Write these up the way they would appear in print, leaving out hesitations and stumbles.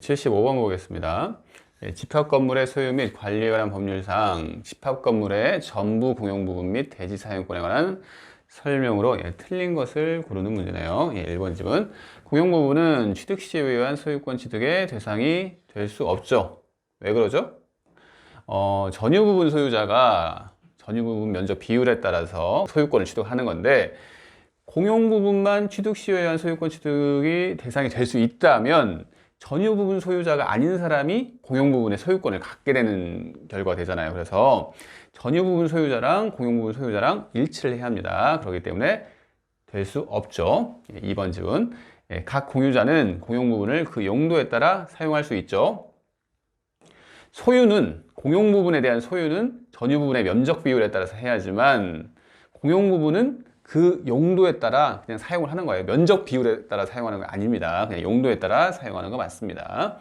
75번 보겠습니다. 집합건물의 소유 및 관리에 관한 법률상 집합건물의 전부 공용 부분 및 대지 사용권에 관한 설명으로 틀린 것을 고르는 문제네요. 1번 집은 공용 부분은 취득 시에 의한 소유권 취득의 대상이 될 수 없죠. 왜 그러죠? 전유 부분 소유자가 전유 부분 면적 비율에 따라서 소유권을 취득하는 건데, 공용 부분만 취득 시에 의한 소유권 취득이 대상이 될 수 있다면 전유 부분 소유자가 아닌 사람이 공용 부분의 소유권을 갖게 되는 결과가 되잖아요. 그래서 전유 부분 소유자랑 공용 부분 소유자랑 일치를 해야 합니다. 그렇기 때문에 될 수 없죠. 2번 집은 각 공유자는 공용 부분을 그 용도에 따라 사용할 수 있죠. 소유는, 공용 부분에 대한 소유는 전유 부분의 면적 비율에 따라서 해야지만, 공용 부분은 그 용도에 따라 그냥 사용을 하는 거예요. 면적 비율에 따라 사용하는 거 아닙니다. 그냥 용도에 따라 사용하는 거 맞습니다.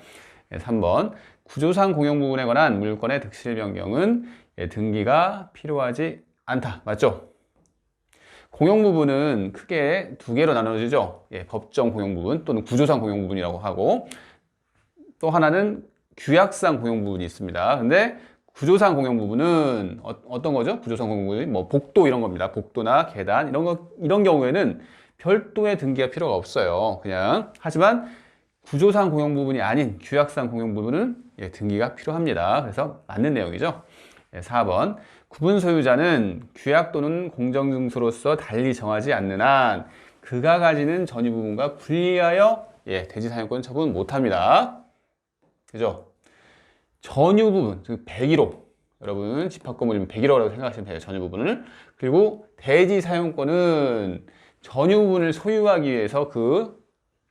3번 구조상 공용 부분에 관한 물권의 득실 변경은 등기가 필요하지 않다. 맞죠? 공용 부분은 크게 두 개로 나눠지죠. 법정 공용 부분 또는 구조상 공용 부분이라고 하고, 또 하나는 규약상 공용 부분이 있습니다. 근데 구조상 공용 부분은 어떤 거죠? 구조상 공용 부분이 뭐 복도 이런 겁니다. 복도나 계단 이런 경우에는 별도의 등기가 필요가 없어요. 그냥. 하지만 구조상 공용 부분이 아닌 규약상 공용 부분은 등기가 필요합니다. 그래서 맞는 내용이죠. 4번 구분 소유자는 규약 또는 공정증서로서 달리 정하지 않는 한 그가 가지는 전유 부분과 분리하여 대지 사용권 처분 못합니다. 그죠? 전유 부분, 즉 101호, 여러분 집합건물이면 101호라고 생각하시면 돼요. 전유 부분을. 그리고 대지 사용권은 전유 부분을 소유하기 위해서 그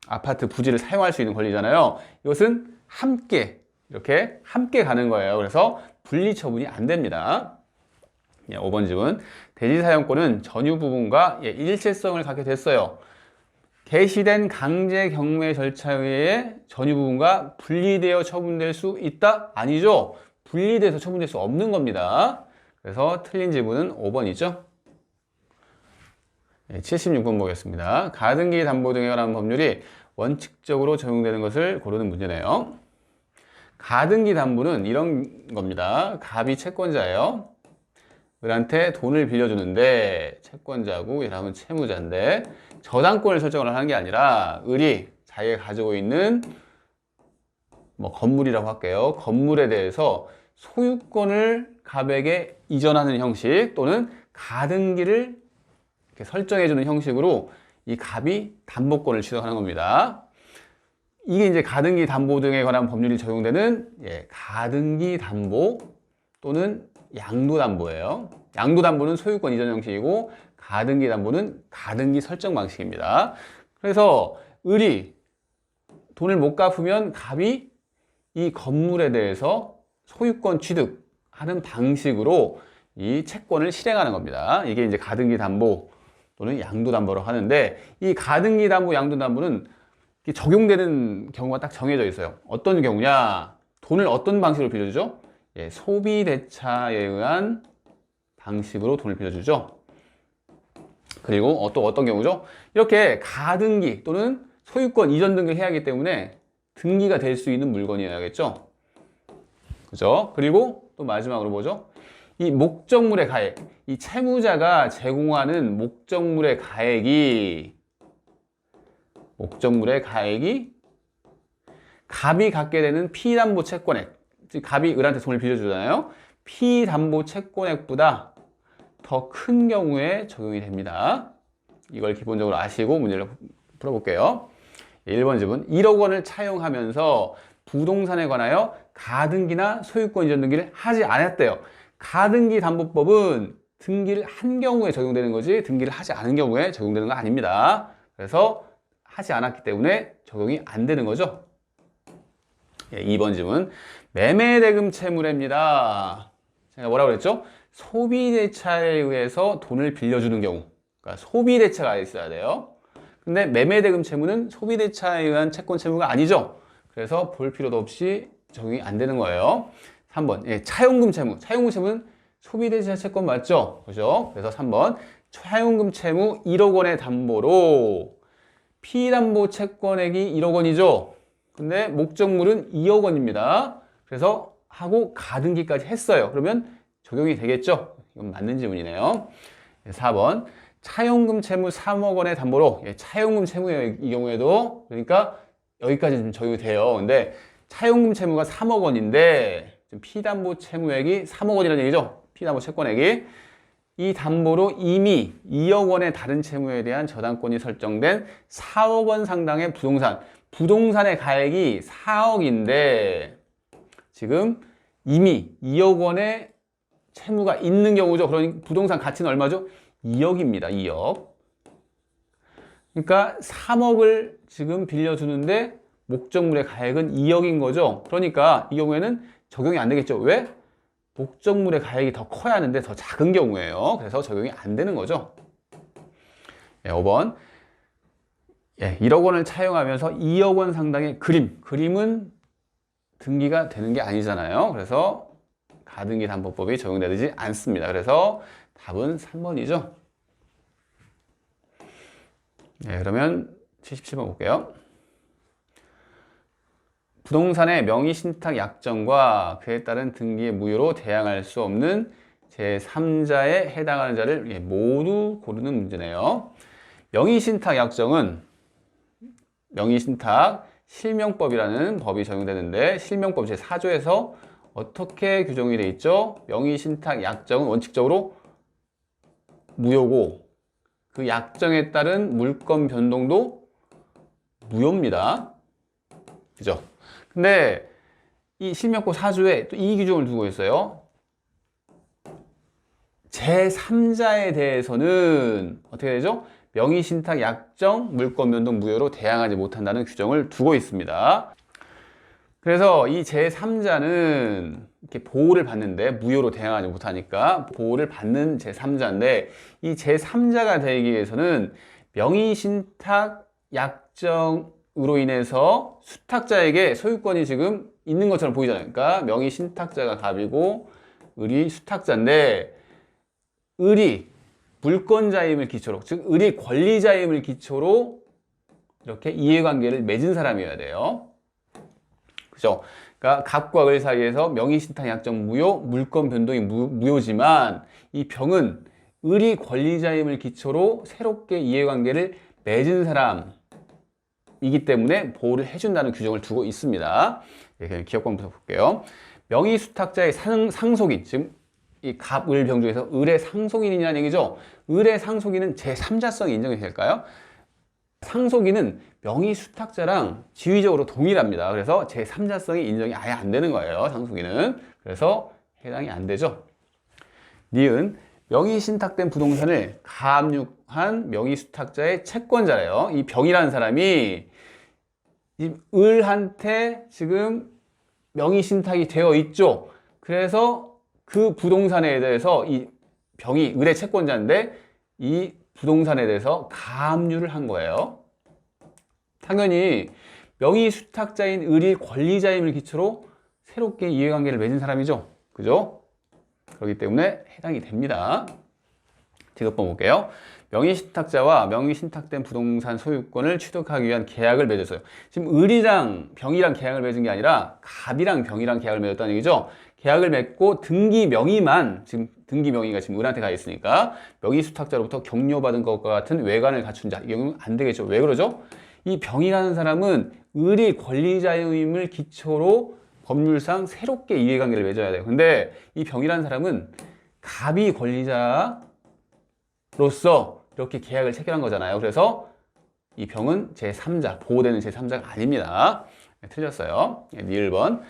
아파트 부지를 사용할 수 있는 권리잖아요. 이것은 함께, 이렇게 함께 가는 거예요. 그래서 분리 처분이 안 됩니다. 5번 집은 대지 사용권은 전유 부분과 일체성을 갖게 됐어요. 개시된 강제 경매 절차에 의해 전유 부분과 분리되어 처분될 수 있다? 아니죠. 분리돼서 처분될 수 없는 겁니다. 그래서 틀린 지문은 5번이죠. 76번 보겠습니다. 가등기 담보 등에 관한 법률이 원칙적으로 적용되는 것을 고르는 문제네요. 가등기 담보는 이런 겁니다. 갑이 채권자예요. 을한테 돈을 빌려주는데, 채권자고 얘라면 채무자인데, 저당권을 설정을 하는 게 아니라 을이 자기가 가지고 있는 뭐 건물이라고 할게요. 건물에 대해서 소유권을 갑에게 이전하는 형식 또는 가등기를 이렇게 설정해주는 형식으로 이 갑이 담보권을 취득하는 겁니다. 이게 이제 가등기 담보 등에 관한 법률이 적용되는 가등기 담보 또는 양도담보예요. 양도담보는 소유권 이전 형식이고, 가등기 담보는 가등기 설정 방식입니다. 그래서 을이 돈을 못 갚으면 갑이 이 건물에 대해서 소유권 취득하는 방식으로 이 채권을 실행하는 겁니다. 이게 이제 가등기 담보 또는 양도담보라고 하는데, 이 가등기 담보, 양도담보는 적용되는 경우가 딱 정해져 있어요. 어떤 경우냐? 돈을 어떤 방식으로 빌려주죠? 소비대차에 의한 방식으로 돈을 빌려주죠. 그리고 또 어떤 경우죠? 이렇게 가등기 또는 소유권 이전 등기를 해야 하기 때문에 등기가 될 수 있는 물건이어야겠죠. 그죠? 그리고 또 마지막으로 뭐죠? 이 목적물의 가액, 이 채무자가 제공하는 목적물의 가액이 갑이 갖게 되는 피담보 채권액, 즉 갑이 을한테 돈을 빌려주잖아요. 피담보 채권액보다 더 큰 경우에 적용이 됩니다. 이걸 기본적으로 아시고 문제를 풀어볼게요. 1번 집은 1억 원을 차용하면서 부동산에 관하여 가등기나 소유권 이전 등기를 하지 않았대요. 가등기 담보법은 등기를 한 경우에 적용되는 거지 등기를 하지 않은 경우에 적용되는 거 아닙니다. 그래서 하지 않았기 때문에 적용이 안 되는 거죠. 2번 집은 매매대금 채무례입니다. 제가 뭐라고 그랬죠? 소비대차에 의해서 돈을 빌려주는 경우, 그러니까 소비대차가 있어야 돼요. 근데 매매대금 채무는 소비대차에 의한 채권 채무가 아니죠. 그래서 볼 필요도 없이 적용이 안 되는 거예요. 3번 차용금 채무. 차용금 채무는 소비대차 채권 맞죠? 그죠? 그래서 3번 차용금 채무 1억 원의 담보로 피담보 채권액이 1억 원이죠. 근데 목적물은 2억 원입니다. 그래서 하고 가등기까지 했어요. 그러면 적용이 되겠죠? 이건 맞는 질문이네요. 4번. 차용금 채무 3억 원의 담보로, 차용금 채무예요. 이 경우에도. 그러니까 여기까지 좀 적용이 돼요. 근데 차용금 채무가 3억 원인데 피담보 채무액이 3억 원이라는 얘기죠. 피담보 채권액이. 이 담보로 이미 2억 원의 다른 채무에 대한 저당권이 설정된 4억 원 상당의 부동산의 가액이 4억인데 지금 이미 2억 원의 채무가 있는 경우죠. 그러니 부동산 가치는 얼마죠? 2억입니다. 2억. 그러니까 3억을 지금 빌려주는데 목적물의 가액은 2억인 거죠. 그러니까 이 경우에는 적용이 안 되겠죠. 왜? 목적물의 가액이 더 커야 하는데 더 작은 경우예요. 그래서 적용이 안 되는 거죠. 5번. 1억 원을 차용하면서 2억 원 상당의 그림은 등기가 되는 게 아니잖아요. 그래서 가등기 담보법이 적용되지 않습니다. 그래서 답은 3번이죠. 그러면 77번 볼게요. 부동산의 명의신탁 약정과 그에 따른 등기의 무효로 대항할 수 없는 제3자에 해당하는 자를 모두 고르는 문제네요. 명의신탁 약정은 명의신탁 실명법이라는 법이 적용되는데 실명법 제4조에서 어떻게 규정이 되어 있죠? 명의신탁 약정은 원칙적으로 무효고 그 약정에 따른 물권 변동도 무효입니다. 그죠? 근데 이 실명법 4조에 또 이 규정을 두고 있어요. 제3자에 대해서는 어떻게 되죠? 명의신탁 약정, 물권 변동 무효로 대항하지 못한다는 규정을 두고 있습니다. 그래서 이 제3자는 이렇게 보호를 받는데 무효로 대항하지 못하니까 보호를 받는 제3자인데 이 제3자가 되기 위해서는 명의신탁 약정으로 인해서 수탁자에게 소유권이 지금 있는 것처럼 보이잖아요. 그러니까 명의신탁자가 갑이고 을이 수탁자인데 을이 물권자임을 기초로, 즉 을이 권리자임을 기초로 이렇게 이해관계를 맺은 사람이어야 돼요. 그죠? 그러니까 갑과 을 사이에서 명의신탁 약정 무효, 물권 변동이 무효지만 이 병은 을이 권리자임을 기초로 새롭게 이해관계를 맺은 사람이기 때문에 보호를 해준다는 규정을 두고 있습니다. 그냥 기억관부터 볼게요. 명의수탁자의 상속인, 지금 이 갑, 을, 병 중에서 을의 상속인이라는 얘기죠. 을의 상속인은 제3자성이 인정이 될까요? 상속인은 명의수탁자랑 지위적으로 동일합니다. 그래서 제3자성이 인정이 아예 안 되는 거예요. 상속인은. 그래서 해당이 안 되죠. 니은 명의신탁된 부동산을 가압류한 명의수탁자의 채권자래요. 이 병이라는 사람이 이 을한테 지금 명의신탁이 되어 있죠. 그래서 그 부동산에 대해서 이 병이 을의 채권자인데 이 부동산에 대해서 가압류를 한 거예요. 당연히 명의수탁자인 을이 권리자임을 기초로 새롭게 이해관계를 맺은 사람이죠. 그죠? 그렇기 때문에 해당이 됩니다. 지급번 볼게요. 명의신탁자와 명의신탁된 부동산 소유권을 취득하기 위한 계약을 맺었어요. 지금 을이랑 병이랑 계약을 맺은 게 아니라 갑이랑 병이랑 계약을 맺었다는 얘기죠. 계약을 맺고 등기 명의만, 지금 등기 명의가 지금 을한테 가 있으니까 명의수탁자로부터 격려받은 것과 같은 외관을 갖춘 자, 이 경우는 안 되겠죠. 왜 그러죠? 이 병이라는 사람은 을이 권리자임을 기초로 법률상 새롭게 이해관계를 맺어야 돼요. 근데 이 병이라는 사람은 갑이 권리자로서 이렇게 계약을 체결한 거잖아요. 그래서 이 병은 제3자, 보호되는 제3자가 아닙니다. 틀렸어요. 1번.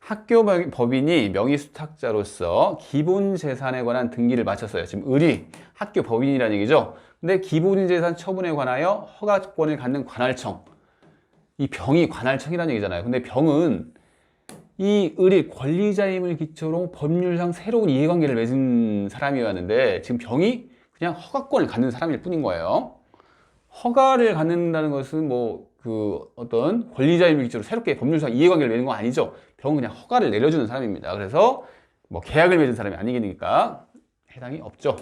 학교 법인이 명의수탁자로서 기본재산에 관한 등기를 마쳤어요. 지금 을이 학교 법인이라는 얘기죠. 근데 기본재산 처분에 관하여 허가권을 갖는 관할청. 이 병이 관할청이라는 얘기잖아요. 근데 병은 이 을이 권리자임을 기초로 법률상 새로운 이해관계를 맺은 사람이었는데 지금 병이 그냥 허가권을 갖는 사람일 뿐인 거예요. 허가를 갖는다는 것은 뭐 그 어떤 권리자임을 기초로 새롭게 법률상 이해관계를 맺는 건 아니죠. 병은 그냥 허가를 내려주는 사람입니다. 그래서 뭐 계약을 맺은 사람이 아니니까 해당이 없죠.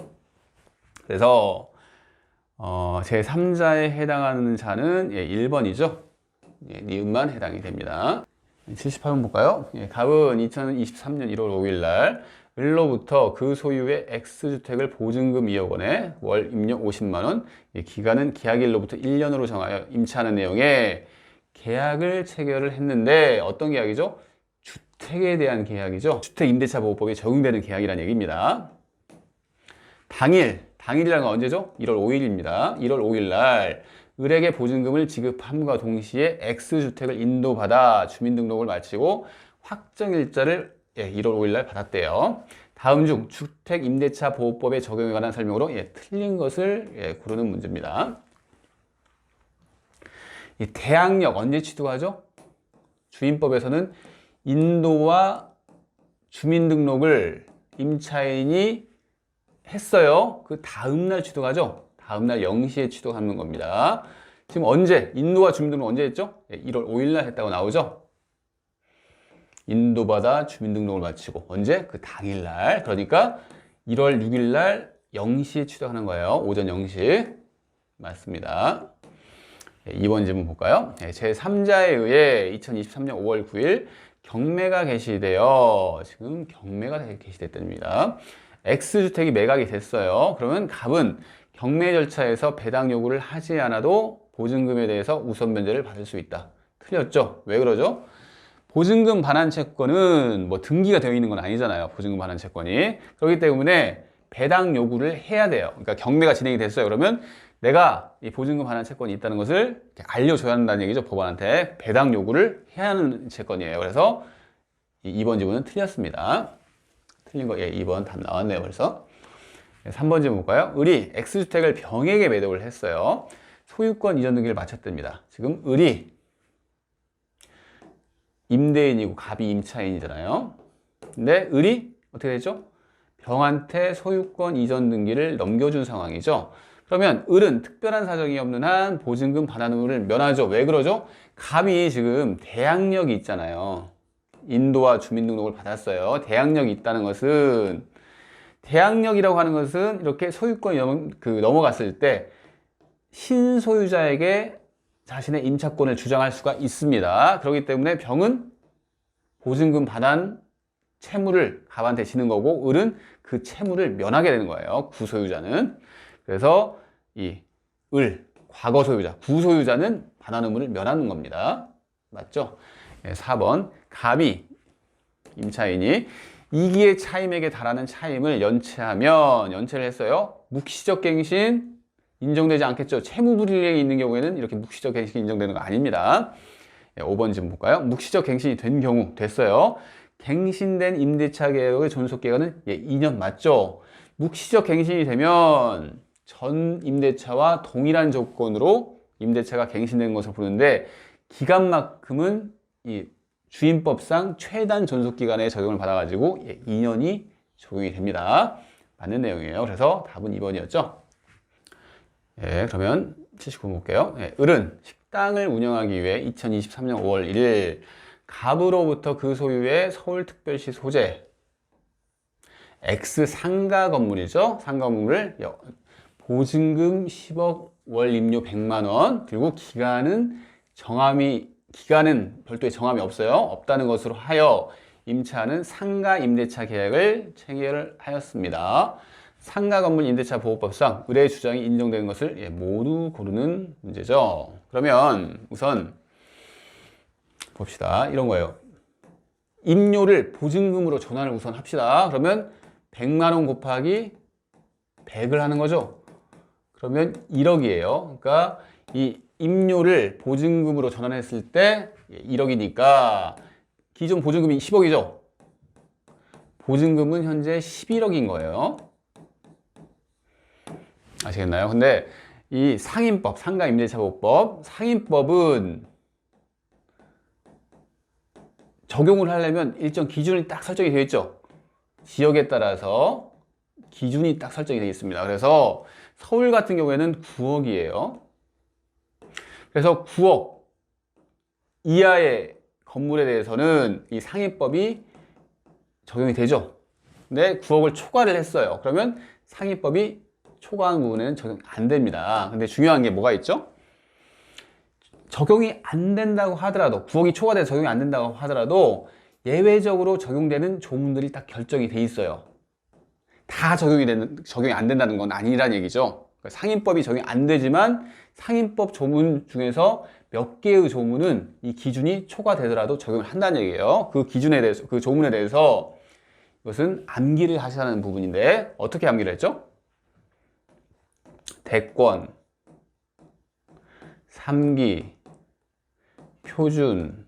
그래서 제3자에 해당하는 자는 1번이죠. 니은만 해당이 됩니다. 78번 볼까요? 갑은 2023년 1월 5일 날 을로부터 그 소유의 X주택을 보증금 2억 원에 월 임료 50만 원, 기간은 계약일로부터 1년으로 정하여 임차하는 내용의 계약을 체결을 했는데 어떤 계약이죠? 주택에 대한 계약이죠. 주택임대차보호법에 적용되는 계약이라는 얘기입니다. 당일이라는 건 언제죠? 1월 5일입니다. 1월 5일 날 을에게 보증금을 지급함과 동시에 X주택을 인도받아 주민등록을 마치고 확정일자를 1월 5일 날 받았대요. 다음 중 주택임대차보호법에 적용에 관한 설명으로 틀린 것을 고르는 문제입니다. 이 대항력 언제 취득하죠? 주임법에서는 인도와 주민등록을 임차인이 했어요. 그 다음날 취득하죠? 다음날 0시에 취득하는 겁니다. 지금 언제? 인도와 주민등록 언제 했죠? 1월 5일날 했다고 나오죠? 인도받아 주민등록을 마치고 언제? 그 당일날. 그러니까 1월 6일날 0시에 취득하는 거예요. 오전 0시. 맞습니다. 2번 질문 볼까요? 제3자에 의해 2023년 5월 9일 경매가 개시되어 지금 경매가 개시됐답니다. X주택이 매각이 됐어요. 그러면 갑은 경매 절차에서 배당 요구를 하지 않아도 보증금에 대해서 우선 면제를 받을 수 있다. 틀렸죠? 왜 그러죠? 보증금 반환 채권은 뭐 등기가 되어 있는 건 아니잖아요. 보증금 반환 채권이. 그렇기 때문에 배당 요구를 해야 돼요. 그러니까 경매가 진행이 됐어요. 그러면 내가 이 보증금 반환 채권이 있다는 것을 알려줘야 한다는 얘기죠. 법원한테 배당 요구를 해야 하는 채권이에요. 그래서 2번 지문은 틀렸습니다. 틀린 거, 2번 답 나왔네요. 벌써. 3번 질문 볼까요? 을이 X주택을 병에게 매도를 했어요. 소유권 이전 등기를 마쳤답니다. 지금 을이 임대인이고 갑이 임차인이잖아요. 근데 을이 어떻게 되죠? 병한테 소유권 이전 등기를 넘겨준 상황이죠. 그러면 을은 특별한 사정이 없는 한 보증금 반환 의무를 면하죠. 왜 그러죠? 갑이 지금 대항력이 있잖아요. 인도와 주민등록을 받았어요. 대항력이 있다는 것은, 대항력이라고 하는 것은 이렇게 소유권이 넘어갔을 때 신소유자에게 자신의 임차권을 주장할 수가 있습니다. 그렇기 때문에 병은 보증금 반환 채무를 갑한테 지는 거고, 을은 그 채무를 면하게 되는 거예요. 구소유자는. 그래서 이 과거 소유자, 구소유자는 반환 의무를 면하는 겁니다. 맞죠? 4번 갑이 임차인이 이기의 차임에게 달하는 차임을 연체를 했어요. 묵시적 갱신 인정되지 않겠죠. 채무 불이행이 있는 경우에는 이렇게 묵시적 갱신이 인정되는 거 아닙니다. 5번 좀 볼까요? 묵시적 갱신이 된 경우 됐어요. 갱신된 임대차 계약의 존속 기간은 2년 맞죠? 묵시적 갱신이 되면 전 임대차와 동일한 조건으로 임대차가 갱신된 것을 보는데 기간만큼은 이 주임법상 최단 존속기간에 적용을 받아가지고 2년이 적용이 됩니다. 맞는 내용이에요. 그래서 답은 2번이었죠. 그러면 79번 볼게요. 을은 식당을 운영하기 위해 2023년 5월 1일 갑으로부터 그 소유의 서울특별시 소재 X 상가 건물이죠. 상가 건물을 보증금 10억 월 임료 100만 원 그리고 기간은 별도의 정함이 없어요. 없다는 것으로 하여 임차하는 상가 임대차 계약을 체결하였습니다. 상가 건물 임대차 보호법상 을의 주장이 인정되는 것을 모두 고르는 문제죠. 그러면 우선 봅시다. 이런 거예요. 임료를 보증금으로 전환을 우선 합시다. 그러면 100만 원 곱하기 100을 하는 거죠. 그러면 1억이에요. 그러니까 이 임료를 보증금으로 전환했을 때 1억이니까 기존 보증금이 10억이죠. 보증금은 현재 11억인 거예요. 아시겠나요? 근데 이 상인법, 상가임대차보호법, 상인법은 적용을 하려면 일정 기준이 딱 설정이 되어 있죠. 지역에 따라서 기준이 딱 설정이 되어 있습니다. 그래서 서울 같은 경우에는 9억이에요. 그래서 9억 이하의 건물에 대해서는 이 상인법이 적용이 되죠. 근데 9억을 초과를 했어요. 그러면 상인법이 초과한 부분에는 적용 안 됩니다. 근데 중요한 게 뭐가 있죠? 적용이 안 된다고 하더라도 9억이 초과돼서 적용이 안 된다고 하더라도 예외적으로 적용되는 조문들이 딱 결정이 돼 있어요. 다 적용이 안 된다는 건 아니란 얘기죠. 그러니까 상임법이 적용이 안 되지만 상임법 조문 중에서 몇 개의 조문은 이 기준이 초과되더라도 적용을 한다는 얘기예요. 그 기준에 대해서, 그 조문에 대해서 이것은 암기를 하시라는 부분인데 어떻게 암기를 했죠? 대권, 삼기, 표준,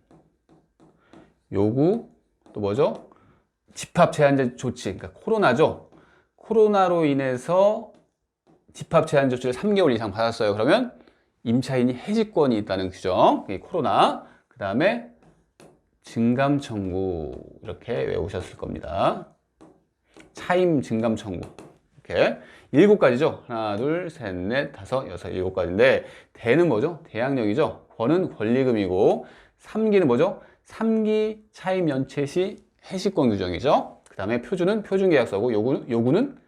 요구, 또 뭐죠? 집합 제한 조치, 그러니까 코로나죠. 코로나로 인해서 집합 제한 조치를 3개월 이상 받았어요. 그러면 임차인이 해지권이 있다는 규정. 코로나. 그 다음에 증감 청구. 이렇게 외우셨을 겁니다. 차임 증감 청구. 이렇게 7가지죠. 하나, 둘, 셋, 넷, 다섯, 여섯, 7가지인데 대는 뭐죠? 대항력이죠. 권은 권리금이고 3기는 뭐죠? 3기 차임 연체 시 해지권 규정이죠. 그 다음에 표준은 표준계약서고 요구는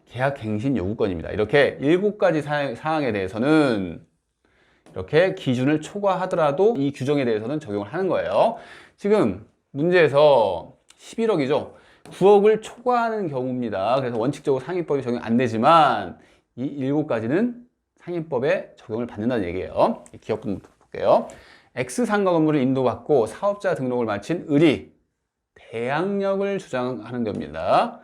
계약갱신 요구권입니다. 이렇게 7가지 사항에 대해서는 이렇게 기준을 초과하더라도 이 규정에 대해서는 적용을 하는 거예요. 지금 문제에서 11억이죠. 9억을 초과하는 경우입니다. 그래서 원칙적으로 상임법이 적용 안 되지만 이 7가지는 상임법에 적용을 받는다는 얘기예요. 기억 좀 볼게요. X상가 건물을 인도받고 사업자 등록을 마친 을이 대항력을 주장하는 겁니다.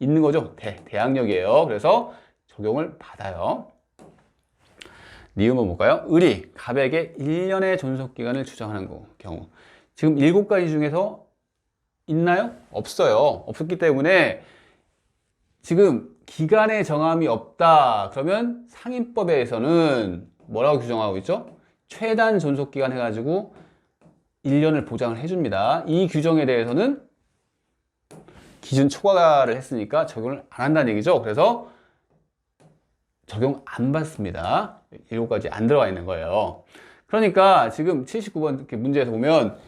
있는 거죠? 대항력이에요. 그래서 적용을 받아요. 니은번 볼까요? 을이 갑에게 1년의 존속기간을 주장하는 경우. 지금 7가지 중에서 있나요? 없어요. 없었기 때문에 지금 기간의 정함이 없다. 그러면 상임법에서는 뭐라고 규정하고 있죠? 최단 존속기간 해가지고 1년을 보장을 해줍니다. 이 규정에 대해서는 기준 초과를 했으니까 적용을 안 한다는 얘기죠. 그래서 적용 안 받습니다. 7가지 안 들어가 있는 거예요. 그러니까 지금 79번 이렇게 문제에서 보면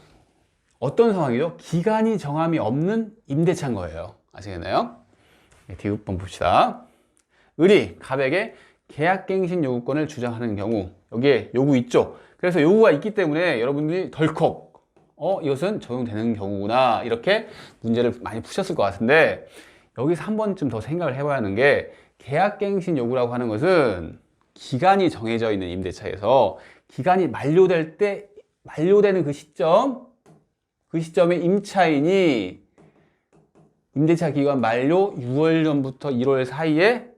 어떤 상황이죠? 기간이 정함이 없는 임대차인 거예요. 아시겠나요? 디귿번 봅시다. 을이 갑에게 계약갱신 요구권을 주장하는 경우 여기에 요구 있죠? 그래서 요구가 있기 때문에 여러분들이 덜컥 이것은 적용되는 경우구나 이렇게 문제를 많이 푸셨을 것 같은데 여기서 한 번쯤 더 생각을 해봐야 하는 게 계약갱신 요구라고 하는 것은 기간이 정해져 있는 임대차에서 기간이 만료될 때 만료되는 그 시점에 임차인이 임대차 기간 만료 6월 전부터 1월 사이에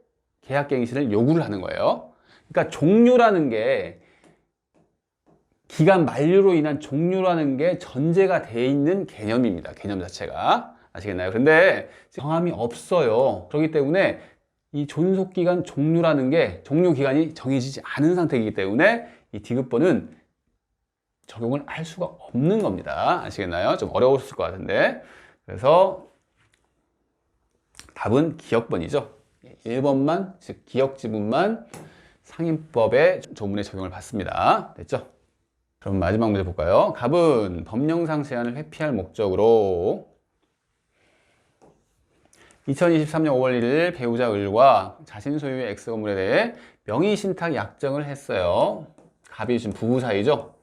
계약갱신을 요구를 하는 거예요. 그러니까 종료라는 게 기간 만료로 인한 종료라는 게 전제가 돼 있는 개념입니다. 개념 자체가. 아시겠나요? 근데 정함이 없어요. 그렇기 때문에 이 존속기간 종료라는 게 종료 기간이 정해지지 않은 상태이기 때문에 이 디귿번은 적용을 할 수가 없는 겁니다. 아시겠나요? 좀 어려웠을 것 같은데. 그래서 답은 기역번이죠. 1번만, 즉 기역 지문만 상임법의 조문에 적용을 받습니다. 됐죠? 그럼 마지막 문제 볼까요? 갑은 법령상 제한을 회피할 목적으로 2023년 5월 1일 배우자 을과 자신 소유의 X 건물에 대해 명의신탁 약정을 했어요. 갑이 지금 부부 사이죠?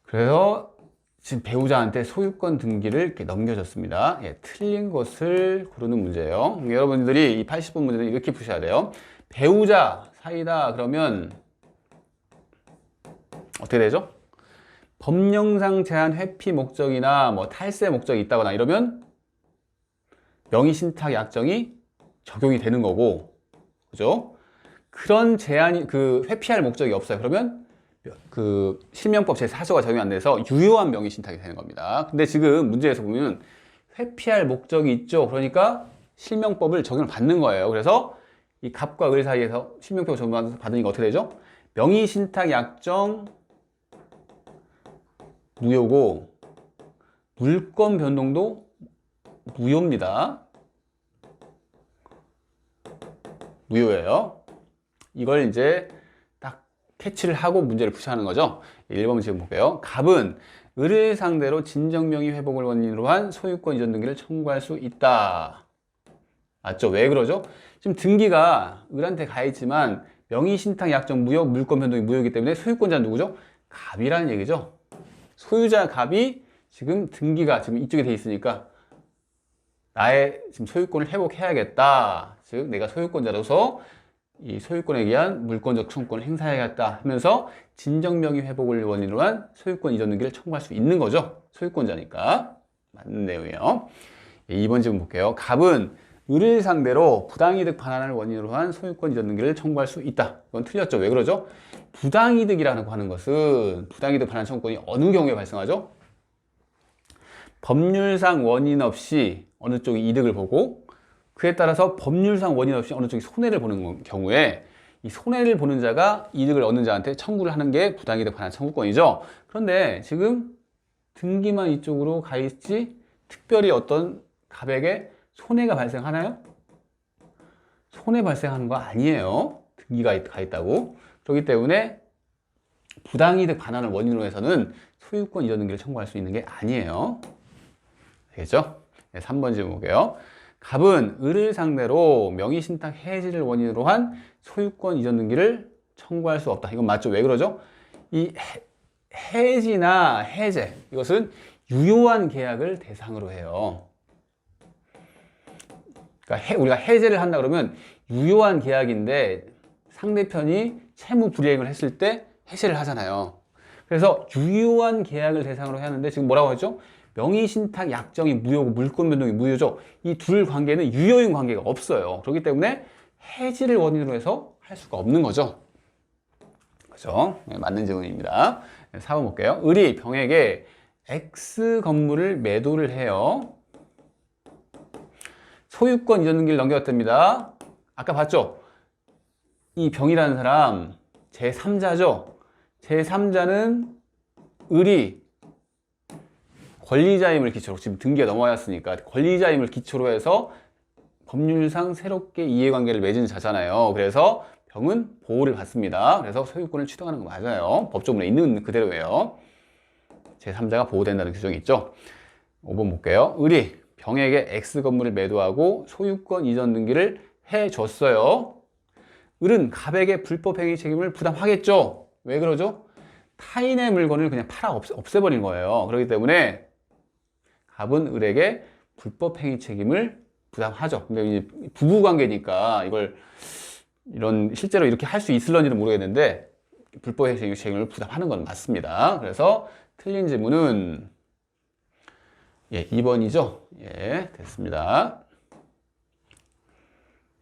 그래서 지금 배우자한테 소유권 등기를 이렇게 넘겨줬습니다. 틀린 것을 고르는 문제예요. 여러분들이 이 80번 문제는 이렇게 푸셔야 돼요. 배우자 사이다 그러면 어떻게 되죠? 법령상 제한 회피 목적이나 뭐 탈세 목적이 있다거나 이러면 명의신탁 약정이 적용이 되는 거고, 그죠? 그런 제한이 회피할 목적이 없어요. 그러면 그 실명법 제4조가 적용이 안 돼서 유효한 명의신탁이 되는 겁니다. 근데 지금 문제에서 보면 회피할 목적이 있죠. 그러니까 실명법을 적용을 받는 거예요. 그래서 이 갑과 을 사이에서 실명법을 적용받으니까 어떻게 되죠? 명의신탁 약정 무효고 물권 변동도 무효입니다. 무효예요. 이걸 이제 딱 캐치를 하고 문제를 푸시하는 거죠. 1번 지금 볼게요. 갑은 을을 상대로 진정명의 회복을 원인으로 한 소유권 이전 등기를 청구할 수 있다. 맞죠? 왜 그러죠? 지금 등기가 을한테 가 있지만 명의신탁 약정 무효, 물권 변동이 무효이기 때문에 소유권자는 누구죠? 갑이라는 얘기죠. 소유자 갑이 지금 등기가 지금 이쪽에 돼 있으니까 나의 지금 소유권을 회복해야겠다. 즉 내가 소유권자로서 이 소유권에 의한 물권적 청구권을 행사해야겠다 하면서 진정명의 회복을 원인으로 한 소유권 이전 등기를 청구할 수 있는 거죠. 소유권자니까. 맞는 내용이에요. 2번 질문 볼게요. 갑은 을을 상대로 부당이득 반환을 원인으로 한 소유권 이전 등기를 청구할 수 있다. 이건 틀렸죠. 왜 그러죠? 부당이득이라고 하는 것은 부당이득 반환 청구권이 어느 경우에 발생하죠? 법률상 원인 없이 어느 쪽이 이득을 보고 그에 따라서 법률상 원인 없이 어느 쪽이 손해를 보는 경우에 이 손해를 보는 자가 이득을 얻는 자한테 청구를 하는 게 부당이득 반환 청구권이죠. 그런데 지금 등기만 이쪽으로 가 있지 특별히 어떤 갑에게 손해가 발생하나요? 손해 발생하는 거 아니에요. 등기가 가 있다고. 그렇기 때문에 부당이득 반환을 원인으로 해서는 소유권 이전 등기를 청구할 수 있는 게 아니에요. 알겠죠? 네, 3번 질문 볼게요. 갑은 을을 상대로 명의신탁 해지를 원인으로 한 소유권 이전 등기를 청구할 수 없다. 이건 맞죠? 왜 그러죠? 이 해지나 해제, 이것은 유효한 계약을 대상으로 해요. 그러니까 우리가 해제를 한다 그러면 유효한 계약인데 상대편이 채무 불이행을 했을 때 해제를 하잖아요. 그래서 유효한 계약을 대상으로 하는데 지금 뭐라고 했죠? 명의신탁 약정이 무효고 물권 변동이 무효죠. 이 둘 관계는 유효인 관계가 없어요. 그렇기 때문에 해지를 원인으로 해서 할 수가 없는 거죠. 그죠? 네, 맞는 질문입니다. 4번 볼게요. 을이 병에게 X 건물을 매도를 해요. 소유권 이전 등기를 넘겼답니다. 아까 봤죠? 이 병이라는 사람 제3자죠. 제3자는 을이 권리자임을 기초로 지금 등기가 넘어왔으니까 권리자임을 기초로 해서 법률상 새롭게 이해관계를 맺은 자잖아요. 그래서 병은 보호를 받습니다. 그래서 소유권을 취득하는 거 맞아요. 법조문에 있는 그대로예요. 제3자가 보호된다는 규정이 있죠. 5번 볼게요. 을이 병에게 X 건물을 매도하고 소유권 이전 등기를 해줬어요. 을은 갑에게 불법행위 책임을 부담하겠죠. 왜 그러죠? 타인의 물건을 그냥 팔아 없애버린 거예요. 그렇기 때문에 갑은 을에게 불법행위 책임을 부담하죠. 근데 이제 부부관계니까 이런 실제로 이렇게 할 수 있을런지는 모르겠는데 불법행위 책임을 부담하는 건 맞습니다. 그래서 틀린 질문은 2번이죠. 예, 됐습니다.